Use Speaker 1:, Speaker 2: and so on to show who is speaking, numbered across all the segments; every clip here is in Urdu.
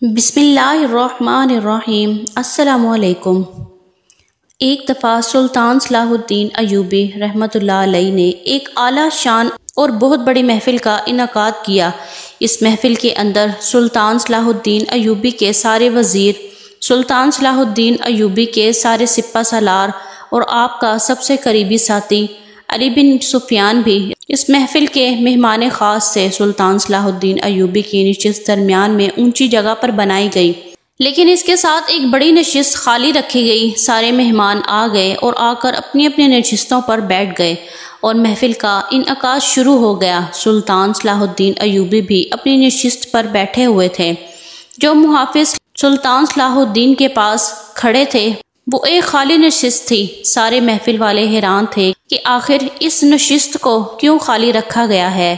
Speaker 1: بسم اللہ الرحمن الرحیم۔ السلام علیکم۔ ایک دفعہ سلطان صلاح الدین ایوبی رحمۃ اللہ علیہ نے ایک اعلیٰ شان اور بہت بڑی محفل کا انعقاد کیا۔ اس محفل کے اندر سلطان صلاح الدین ایوبی کے سارے وزیر، سلطان صلاح الدین ایوبی کے سارے سپہ سالار اور آپ کا سب سے قریبی ساتھی علی بن سفیان بھی اس محفل کے مہمان خاص تھے۔ سلطان صلاح الدین ایوبی کی نشست درمیان میں اونچی جگہ پر بنائی گئی، لیکن اس کے ساتھ ایک بڑی نشست خالی رکھی گئی۔ سارے مہمان آ گئے اور آ کر اپنی اپنی نشستوں پر بیٹھ گئے اور محفل کا انعقاد شروع ہو گیا۔ سلطان صلاح الدین ایوبی بھی اپنی نشست پر بیٹھے ہوئے تھے۔ جو محافظ سلطان صلاح الدین کے پاس کھڑے تھے وہ ایک خالی نشست تھی۔ سارے محفل والے حیران تھے کہ آخر اس نشست کو کیوں خالی رکھا گیا ہے،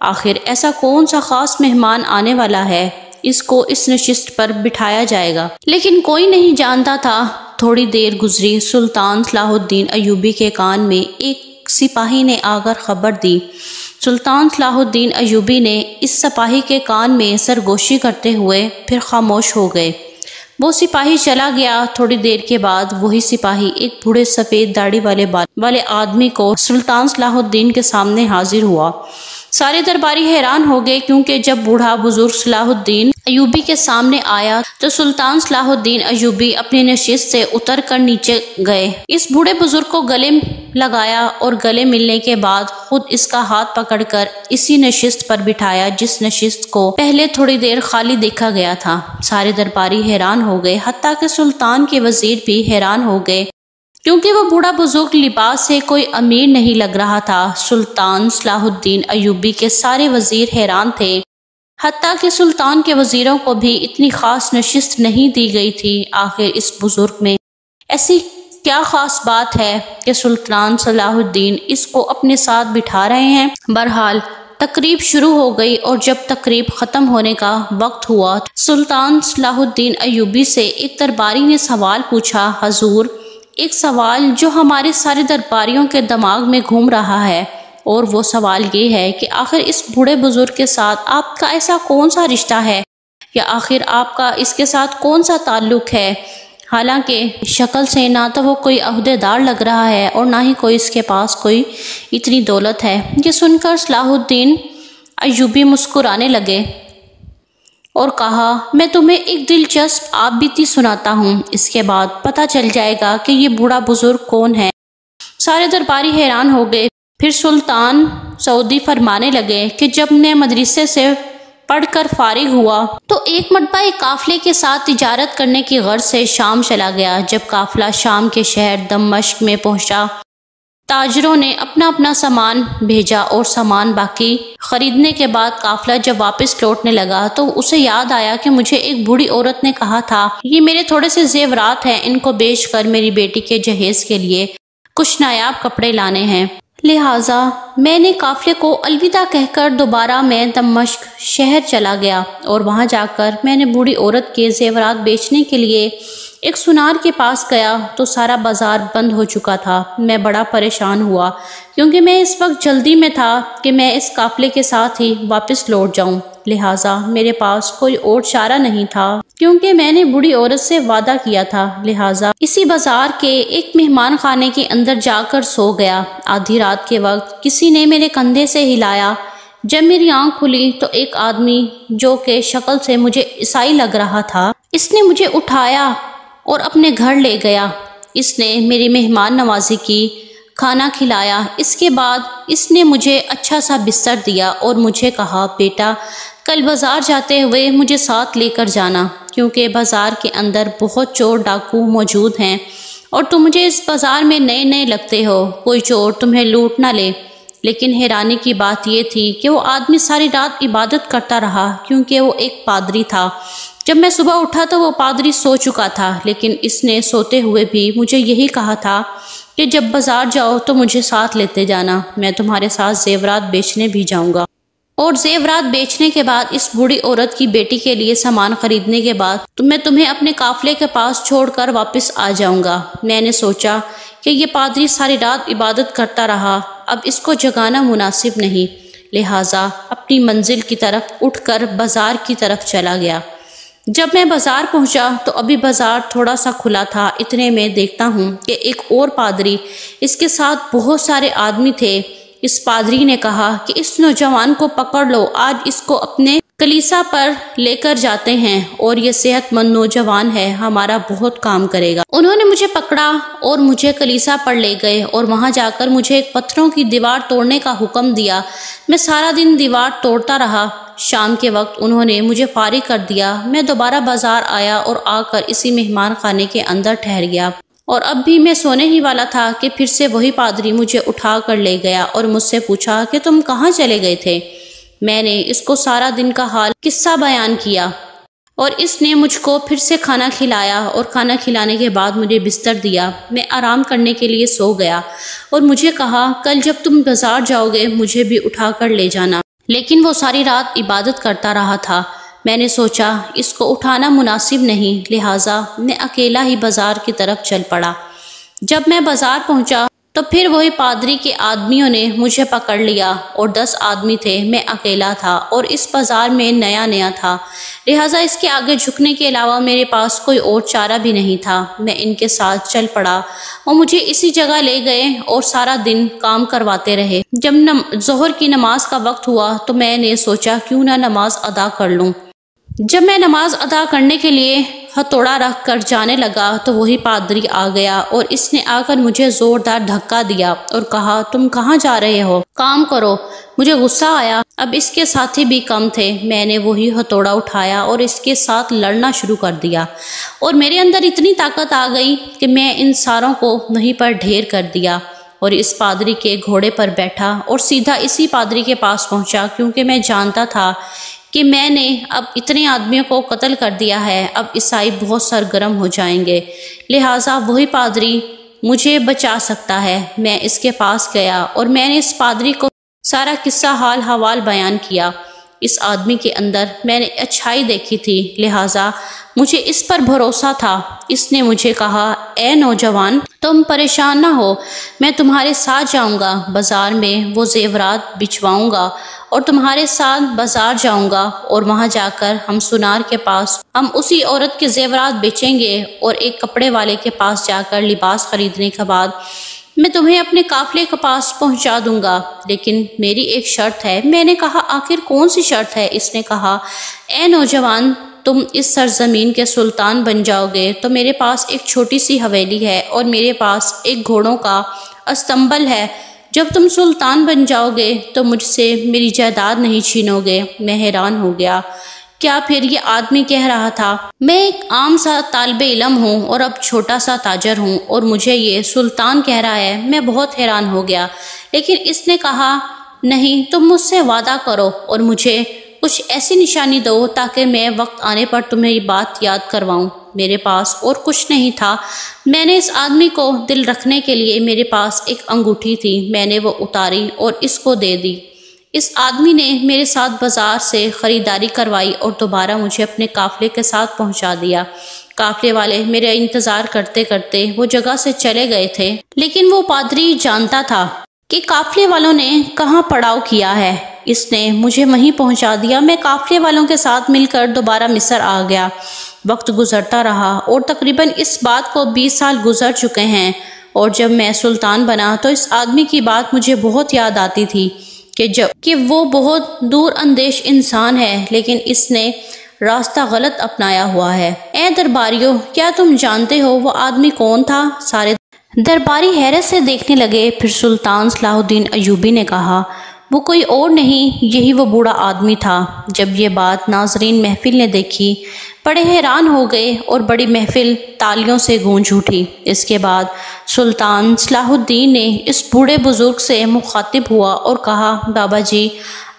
Speaker 1: آخر ایسا کون سا خاص مہمان آنے والا ہے اس کو اس نشست پر بٹھایا جائے گا، لیکن کوئی نہیں جانتا تھا۔ تھوڑی دیر گزری، سلطان صلاح الدین ایوبی کے کان میں ایک سپاہی نے آ کر خبر دی۔ سلطان صلاح الدین ایوبی نے اس سپاہی کے کان میں سرگوشی کرتے ہوئے پھر خاموش ہو گئے۔ وہ سپاہی چلا گیا۔ تھوڑی دیر کے بعد وہی سپاہی ایک بوڑھے سفید داڑھی والے آدمی کو سلطان صلاح الدین کے سامنے حاضر ہوا۔ سارے درباری حیران ہو گئے، کیونکہ جب بوڑھا بزرگ صلاح الدین ایوبی کے سامنے آیا تو سلطان صلاح الدین ایوبی اپنی نشست سے اتر کر نیچے گئے، اس بوڑھے بزرگ کو گلے لگایا اور گلے ملنے کے بعد خود اس کا ہاتھ پکڑ کر اسی نشست پر بٹھایا جس نشست کو پہلے تھوڑی دیر خالی دیکھا گیا تھا۔ سارے درباری حیران ہو گئے، حتیٰ کہ سلطان کے وزیر بھی حیران ہو گئے، کیونکہ وہ بوڑھا بزرگ لباس سے کوئی امیر نہیں لگ رہا تھا۔ سلطان صلاح الدین ایوبی کے سارے وزیر حیران تھے، حتیٰ کہ سلطان کے وزیروں کو بھی اتنی خاص نشست نہیں دی گئی تھی۔ آخر اس بزرگ میں ایسی کیا خاص بات ہے کہ سلطان صلاح الدین اس کو اپنے ساتھ بٹھا رہے ہیں؟ بہرحال تقریب شروع ہو گئی، اور جب تقریب ختم ہونے کا وقت ہوا سلطان صلاح الدین ایوبی سے ایک درباری نے سوال پوچھا۔ حضور، ایک سوال جو ہمارے سارے درباریوں کے دماغ میں گھوم رہا ہے، اور وہ سوال یہ ہے کہ آخر اس بوڑھے بزرگ کے ساتھ آپ کا ایسا کون سا رشتہ ہے، یا آخر آپ کا اس کے ساتھ کون سا تعلق ہے؟ حالانکہ شکل سے نہ تو وہ کوئی عہدیدار لگ رہا ہے اور نہ ہی کوئی اس کے پاس کوئی اتنی دولت ہے۔ یہ سن کر صلاح الدین ایوبی مسکرانے لگے اور کہا، میں تمہیں ایک دلچسپ آپ بیتی سناتا ہوں، اس کے بعد پتہ چل جائے گا کہ یہ بوڑھا بزرگ کون ہے۔ سارے درباری حیران ہو گئے۔ پھر سلطان سعودی فرمانے لگے کہ جب میں مدرسے سے پڑھ کر فارغ ہوا تو ایک مرتبہ ایک قافلے کے ساتھ تجارت کرنے کی غرض سے شام چلا گیا۔ جب قافلہ شام کے شہر دمشق میں پہنچا، تاجروں نے اپنا اپنا سامان بھیجا اور سامان باقی خریدنے کے بعد قافلہ جب واپس لوٹنے لگا تو اسے یاد آیا کہ مجھے ایک بوڑھی عورت نے کہا تھا یہ میرے تھوڑے سے زیورات ہیں، ان کو بیچ کر میری بیٹی کے جہیز کے لیے کچھ نایاب کپڑے لانے ہیں، لہٰذا میں نے قافلے کو الوداع کہہ کر دوبارہ میں دمشق شہر چلا گیا، اور وہاں جا کر میں نے بوڑھی عورت کے زیورات بیچنے کے لیے ایک سنار کے پاس گیا تو سارا بازار بند ہو چکا تھا۔ میں بڑا پریشان ہوا، کیونکہ میں اس وقت جلدی میں تھا کہ میں اس قافلے کے ساتھ ہی واپس لوٹ جاؤں، لہٰذا میرے پاس کوئی اور چارہ نہیں تھا، کیونکہ میں نے بوڑھی عورت سے وعدہ کیا تھا، لہٰذا اسی بازار کے ایک مہمان خانے کے اندر جا کر سو گیا۔ آدھی رات کے وقت کسی نے میرے کندھے سے ہلایا۔ جب میری آنکھ کھلی تو ایک آدمی جو کہ شکل سے مجھے عیسائی لگ رہا تھا، اس نے مجھے اٹھایا اور اپنے گھر لے گیا۔ اس نے میری مہمان نوازی کی، کھانا کھلایا۔ اس کے بعد اس نے مجھے اچھا سا بستر دیا اور مجھے کہا، بیٹا کل بازار جاتے ہوئے مجھے ساتھ لے کر جانا، کیونکہ بازار کے اندر بہت چور ڈاکو موجود ہیں اور تم مجھے اس بازار میں نئے نئے لگتے ہو، کوئی چور تمہیں لوٹ نہ لے۔ لیکن حیرانی کی بات یہ تھی کہ وہ آدمی ساری رات عبادت کرتا رہا، کیونکہ وہ ایک پادری تھا۔ جب میں صبح اٹھا تو وہ پادری سو چکا تھا، لیکن اس نے سوتے ہوئے بھی مجھے یہی کہا تھا کہ جب بازار جاؤ تو مجھے ساتھ لیتے جانا، میں تمہارے ساتھ زیورات بیچنے بھی جاؤں گا، اور زیورات بیچنے کے بعد اس بوڑھی عورت کی بیٹی کے لیے سامان خریدنے کے بعد میں تمہیں اپنے قافلے کے پاس چھوڑ کر واپس آ جاؤں گا۔ میں نے سوچا کہ یہ پادری ساری رات عبادت کرتا رہا، اب اس کو جگانا مناسب نہیں، لہٰذا اپنی منزل کی طرف اٹھ کر بازار کی طرف چلا گیا۔ جب میں بازار پہنچا تو ابھی بازار تھوڑا سا کھلا تھا، اتنے میں دیکھتا ہوں کہ ایک اور پادری، اس کے ساتھ بہت سارے آدمی تھے۔ اس پادری نے کہا کہ اس نوجوان کو پکڑ لو، آج اس کو اپنے کلیسا پر لے کر جاتے ہیں، اور یہ صحت مند نوجوان ہے، ہمارا بہت کام کرے گا۔ انہوں نے مجھے پکڑا اور مجھے کلیسا پر لے گئے، اور وہاں جا کر مجھے ایک پتھروں کی دیوار توڑنے کا حکم دیا۔ میں سارا دن دیوار توڑتا رہا۔ شام کے وقت انہوں نے مجھے فارغ کر دیا۔ میں دوبارہ بازار آیا اور آ کر اسی مہمان خانے کے اندر ٹھہر گیا، اور اب بھی میں سونے ہی والا تھا کہ پھر سے وہی پادری مجھے اٹھا کر لے گیا اور مجھ سے پوچھا کہ تم کہاں چلے گئے تھے۔ میں نے اس کو سارا دن کا حال قصہ بیان کیا، اور اس نے مجھ کو پھر سے کھانا کھلایا، اور کھانا کھلانے کے بعد مجھے بستر دیا۔ میں آرام کرنے کے لیے سو گیا، اور مجھے کہا کل جب تم بازار جاؤ گے مجھے بھی اٹھا کر لے جانا۔ لیکن وہ ساری رات عبادت کرتا رہا تھا۔ میں نے سوچا اس کو اٹھانا مناسب نہیں، لہٰذا میں اکیلا ہی بازار کی طرف چل پڑا۔ جب میں بازار پہنچا تو پھر وہی پادری کے آدمیوں نے مجھے پکڑ لیا، اور 10 آدمی تھے، میں اکیلا تھا، اور اس بازار میں نیا تھا، لہٰذا اس کے آگے جھکنے کے علاوہ میرے پاس کوئی اور چارہ بھی نہیں تھا۔ میں ان کے ساتھ چل پڑا، اور مجھے اسی جگہ لے گئے اور سارا دن کام کرواتے رہے۔ جب ظہر کی نماز کا وقت ہوا تو میں نے سوچا کیوں نہ نماز ادا کر لوں۔ جب میں نماز ادا کرنے کے لیے ہتھوڑا رکھ کر جانے لگا تو وہی پادری آ گیا، اور اس نے آ کر مجھے زوردار دھکا دیا اور کہا تم کہاں جا رہے ہو، کام کرو۔ مجھے غصہ آیا، اب اس کے ساتھی بھی کم تھے۔ میں نے وہی ہتھوڑا اٹھایا اور اس کے ساتھ لڑنا شروع کر دیا، اور میرے اندر اتنی طاقت آ گئی کہ میں ان ساروں کو وہیں پر ڈھیر کر دیا، اور اس پادری کے گھوڑے پر بیٹھا اور سیدھا اسی پادری کے پاس پہنچا، کیونکہ میں جانتا تھا کہ میں نے اب اتنے آدمیوں کو قتل کر دیا ہے، اب عیسائی بہت سرگرم ہو جائیں گے، لہٰذا وہی پادری مجھے بچا سکتا ہے۔ میں اس کے پاس گیا اور میں نے اس پادری کو سارا قصہ حال حوال بیان کیا۔ اس آدمی کے اندر میں نے اچھائی دیکھی تھی، لہٰذا مجھے اس پر بھروسہ تھا۔ اس نے مجھے کہا اے نوجوان تم پریشان نہ ہو، میں تمہارے ساتھ جاؤں گا، بازار میں وہ زیورات بچواؤں گا اور تمہارے ساتھ بازار جاؤں گا، اور وہاں جا کر ہم سونار کے پاس ہم اسی عورت کے زیورات بیچیں گے، اور ایک کپڑے والے کے پاس جا کر لباس خریدنے کے بعد میں تمہیں اپنے قافلے کے پاس پہنچا دوں گا، لیکن میری ایک شرط ہے۔ میں نے کہا آخر کون سی شرط ہے؟ اس نے کہا اے نوجوان تم اس سرزمین کے سلطان بن جاؤ گے تو میرے پاس ایک چھوٹی سی حویلی ہے اور میرے پاس ایک گھوڑوں کا استنبل ہے۔ جب تم سلطان بن جاؤ گے تو مجھ سے میری جائیداد نہیں چھینو گے۔ میں حیران ہو گیا، کیا پھر یہ آدمی کہہ رہا تھا میں ایک عام سا طالب علم ہوں اور اب چھوٹا سا تاجر ہوں، اور مجھے یہ سلطان کہہ رہا ہے؟ میں بہت حیران ہو گیا، لیکن اس نے کہا نہیں، تم مجھ سے وعدہ کرو اور مجھے کچھ ایسی نشانی دو تاکہ میں وقت آنے پر تمہیں یہ بات یاد کرواؤں۔ میرے پاس اور کچھ نہیں تھا۔ میں نے اس آدمی کو دل رکھنے کے لیے میرے پاس ایک انگوٹھی تھی، میں نے وہ اتاری اور اس کو دے دی۔ اس آدمی نے میرے ساتھ بازار سے خریداری کروائی اور دوبارہ مجھے اپنے قافلے کے ساتھ پہنچا دیا۔ قافلے والے میرے انتظار کرتے کرتے وہ جگہ سے چلے گئے تھے، لیکن وہ پادری جانتا تھا کہ قافلے والوں نے کہاں پڑاؤ کیا ہے۔ اس نے مجھے وہیں پہنچا دیا۔ میں قافلے والوں کے ساتھ مل کر دوبارہ مصر آ گیا۔ وقت گزرتا رہا اور تقریباً اس بات کو 20 سال گزر چکے ہیں، اور جب میں سلطان بنا تو اس آدمی کی بات مجھے بہت یاد آتی تھی کہ وہ بہت دور اندیش انسان ہے، لیکن اس نے راستہ غلط اپنایا ہوا ہے۔ اے درباریوں، کیا تم جانتے ہو وہ آدمی کون تھا؟ سارے درباری حیرت سے دیکھنے لگے۔ پھر سلطان صلاح الدین ایوبی نے کہا وہ کوئی اور نہیں، یہی وہ بوڑھا آدمی تھا۔ جب یہ بات ناظرین محفل نے دیکھی بڑے حیران ہو گئے اور بڑی محفل تالیوں سے گونج اٹھی۔ اس کے بعد سلطان صلاح الدین نے اس بوڑھے بزرگ سے مخاطب ہوا اور کہا بابا جی،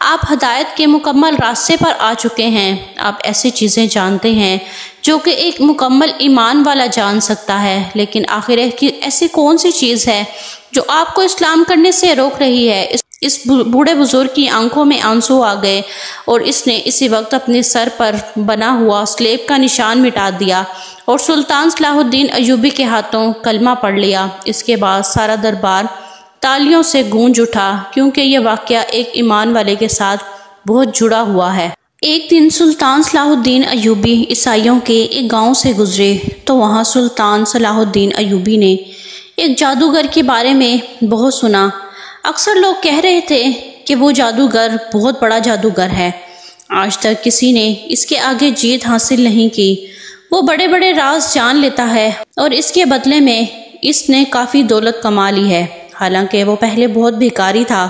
Speaker 1: آپ ہدایت کے مکمل راستے پر آ چکے ہیں۔ آپ ایسی چیزیں جانتے ہیں جو کہ ایک مکمل ایمان والا جان سکتا ہے، لیکن آخر ایسی کون سی چیز ہے جو آپ کو اسلام کرنے سے روک رہی ہے؟ اس بوڑھے بزرگ کی آنکھوں میں آنسو آ گئے اور اس نے اسی وقت اپنے سر پر بنا ہوا سلیب کا نشان مٹا دیا اور سلطان صلاح الدین ایوبی کے ہاتھوں کلمہ پڑھ لیا۔ اس کے بعد سارا دربار تالیوں سے گونج اٹھا، کیونکہ یہ واقعہ ایک ایمان والے کے ساتھ بہت جڑا ہوا ہے۔ ایک دن سلطان صلاح الدین ایوبی عیسائیوں کے ایک گاؤں سے گزرے تو وہاں سلطان صلاح الدین ایوبی نے ایک جادوگر کے بارے میں بہت سنا۔ اکثر لوگ کہہ رہے تھے کہ وہ جادوگر بہت بڑا جادوگر ہے، آج تک کسی نے اس کے آگے جیت حاصل نہیں کی، وہ بڑے بڑے راز جان لیتا ہے اور اس کے بدلے میں اس نے کافی دولت کما لی ہے، حالانکہ وہ پہلے بہت بھکاری تھا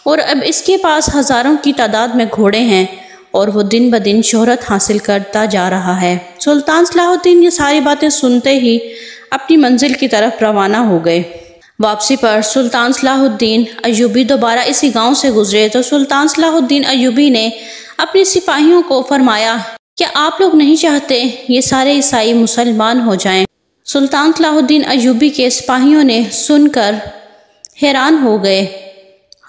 Speaker 1: اور اب اس کے پاس ہزاروں کی تعداد میں گھوڑے ہیں اور وہ دن بدن شہرت حاصل کرتا جا رہا ہے۔ سلطان صلاح الدین یہ ساری باتیں سنتے ہی اپنی منزل کی طرف روانہ ہو گئے۔ واپسی پر سلطان صلاح الدین ایوبی دوبارہ اسی گاؤں سے گزرے تو سلطان صلاح الدین ایوبی نے اپنے سپاہیوں کو فرمایا کہ آپ لوگ نہیں چاہتے یہ سارے عیسائی مسلمان ہو جائیں۔ سلطان صلاح الدین ایوبی کے سپاہیوں نے سن کر حیران ہو گئے،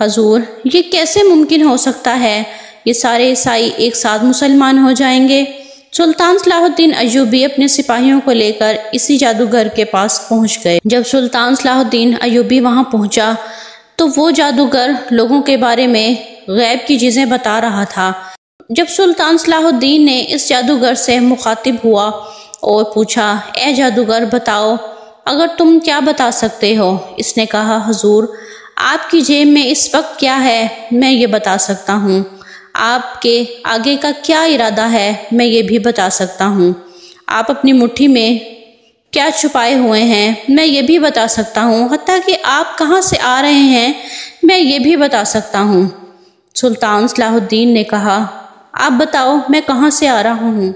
Speaker 1: حضور یہ کیسے ممکن ہو سکتا ہے، یہ سارے عیسائی ایک ساتھ مسلمان ہو جائیں گے؟ سلطان صلاح الدین ایوبی اپنے سپاہیوں کو لے کر اسی جادوگر کے پاس پہنچ گئے۔ جب سلطان صلاح الدین ایوبی وہاں پہنچا تو وہ جادوگر لوگوں کے بارے میں غیب کی چیزیں بتا رہا تھا۔ جب سلطان صلاح الدین نے اس جادوگر سے مخاطب ہوا اور پوچھا، اے جادوگر بتاؤ اگر تم کیا بتا سکتے ہو؟ اس نے کہا، حضور آپ کی جیب میں اس وقت کیا ہے میں یہ بتا سکتا ہوں، آپ کے آگے کا کیا ارادہ ہے میں یہ بھی بتا سکتا ہوں، آپ اپنی مٹھی میں کیا چھپائے ہوئے ہیں میں یہ بھی بتا سکتا ہوں، حتیٰ کہ آپ کہاں سے آ رہے ہیں میں یہ بھی بتا سکتا ہوں۔ سلطان صلاح الدین نے کہا، آپ بتاؤ میں کہاں سے آ رہا ہوں؟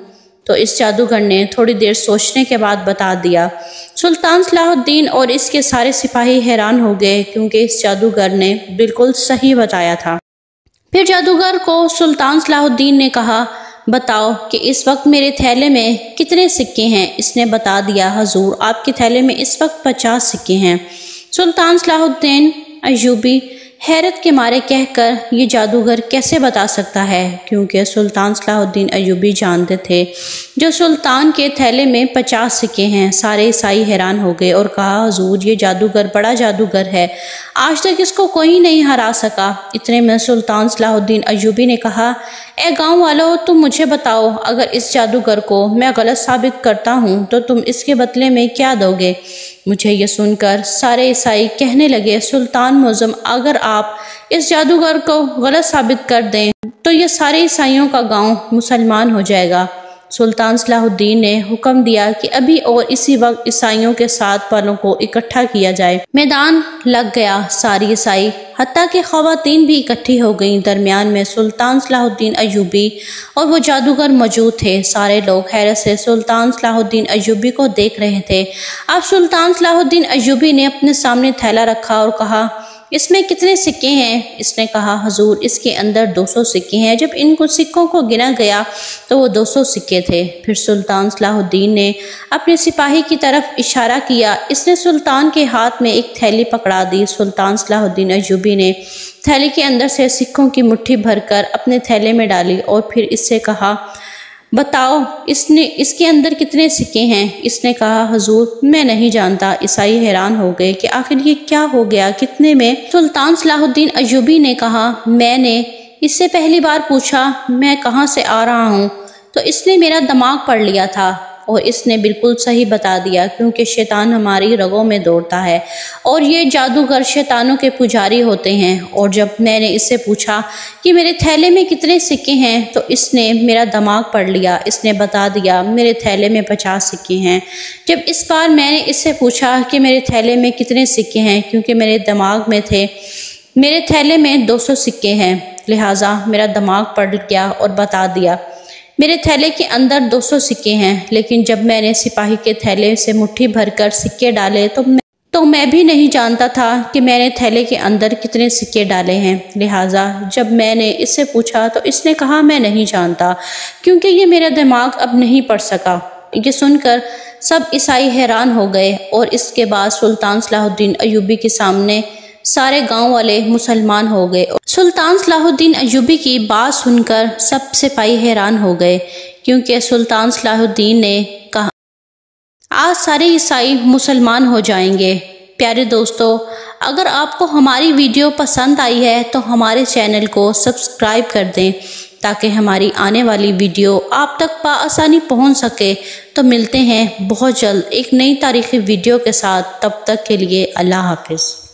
Speaker 1: تو اس جادوگر نے تھوڑی دیر سوچنے کے بعد بتا دیا۔ سلطان صلاح الدین اور اس کے سارے سپاہی حیران ہو گئے کیونکہ اس جادوگر نے بالکل صحیح بتایا تھا۔ پھر جادوگر کو سلطان صلاح الدین نے کہا، بتاؤ کہ اس وقت میرے تھیلے میں کتنے سکے ہیں؟ اس نے بتا دیا، حضور آپ کے تھیلے میں اس وقت 50 سکے ہیں۔ سلطان صلاح الدین ایوبی حیرت کے مارے کہہ کر یہ جادوگر کیسے بتا سکتا ہے، کیونکہ سلطان صلاح الدین ایوبی جانتے تھے جو سلطان کے تھیلے میں 50 سکے ہیں۔ سارے عیسائی حیران ہو گئے اور کہا، حضور یہ جادوگر بڑا جادوگر ہے، آج تک اس کو کوئی نہیں ہرا سکا۔ اتنے میں سلطان صلاح الدین ایوبی نے کہا، اے گاؤں والو تم مجھے بتاؤ اگر اس جادوگر کو میں غلط ثابت کرتا ہوں تو تم اس کے بدلے میں کیا دو گے؟ مجھے یہ سن کر سارے عیسائی کہنے لگے، سلطان معظم اگر آپ اس جادوگر کو غلط ثابت کر دیں تو یہ سارے عیسائیوں کا گاؤں مسلمان ہو جائے گا۔ سلطان صلاح الدین نے حکم دیا کہ ابھی اور اسی وقت عیسائیوں کے ساتھ والوں کو اکٹھا کیا جائے۔ میدان لگ گیا، ساری عیسائی حتیٰ کہ خواتین بھی اکٹھی ہو گئیں۔ درمیان میں سلطان صلاح الدین ایوبی اور وہ جادوگر موجود تھے۔ سارے لوگ حیرت سے سلطان صلاح الدین ایوبی کو دیکھ رہے تھے۔ اب سلطان صلاح الدین ایوبی نے اپنے سامنے تھیلا رکھا اور کہا، اس میں کتنے سکے ہیں؟ اس نے کہا، حضور اس کے اندر 200 سکے ہیں۔ جب ان کو سکوں کو گنا گیا تو وہ 200 سکے تھے۔ پھر سلطان صلاح الدین نے اپنے سپاہی کی طرف اشارہ کیا، اس نے سلطان کے ہاتھ میں ایک تھیلی پکڑا دی۔ سلطان صلاح الدین ایوبی نے تھیلی کے اندر سے سکوں کی مٹھی بھر کر اپنے تھیلے میں ڈالی اور پھر اس سے کہا، بتاؤ اس کے اندر کتنے سکے ہیں؟ اس نے کہا، حضور میں نہیں جانتا۔ عیسائی حیران ہو گئے کہ آخر یہ کیا ہو گیا، کتنے میں؟ سلطان صلاح الدین ایوبی نے کہا، میں نے اس سے پہلی بار پوچھا میں کہاں سے آ رہا ہوں تو اس نے میرا دماغ پڑھ لیا تھا اور اس نے بالکل صحیح بتا دیا، کیونکہ شیطان ہماری رگوں میں دوڑتا ہے اور یہ جادوگر شیطانوں کے پجاری ہوتے ہیں۔ اور جب میں نے اس سے پوچھا کہ میرے تھیلے میں کتنے سکے ہیں تو اس نے میرا دماغ پڑھ لیا، اس نے بتا دیا میرے تھیلے میں 50 سکے ہیں۔ جب اس بار میں نے اس سے پوچھا کہ میرے تھیلے میں کتنے سکے ہیں، کیونکہ میرے دماغ میں تھے میرے تھیلے میں 200 سکے ہیں، لہٰذا میرا دماغ پڑھ گیا اور بتا دیا میرے تھیلے کے اندر 200 سکے ہیں۔ لیکن جب میں نے سپاہی کے تھیلے سے مٹھی بھر کر سکے ڈالے تو میں بھی نہیں جانتا تھا کہ میں نے تھیلے کے اندر کتنے سکے ڈالے ہیں، لہٰذا جب میں نے اس سے پوچھا تو اس نے کہا میں نہیں جانتا، کیونکہ یہ میرا دماغ اب نہیں پڑھ سکا۔ یہ سن کر سب عیسائی حیران ہو گئے اور اس کے بعد سلطان صلاح الدین ایوبی کے سامنے سارے گاؤں والے مسلمان ہو گئے۔ سلطان صلاح الدین ایوبی کی بات سن کر سب سپاہی حیران ہو گئے، کیونکہ سلطان صلاح الدین نے کہا، آج سارے عیسائی مسلمان ہو جائیں گے۔ پیارے دوستو، اگر آپ کو ہماری ویڈیو پسند آئی ہے تو ہمارے چینل کو سبسکرائب کر دیں تاکہ ہماری آنے والی ویڈیو آپ تک بآسانی پہنچ سکے۔ تو ملتے ہیں بہت جلد ایک نئی تاریخی ویڈیو کے ساتھ، تب تک کے لیے اللہ حافظ۔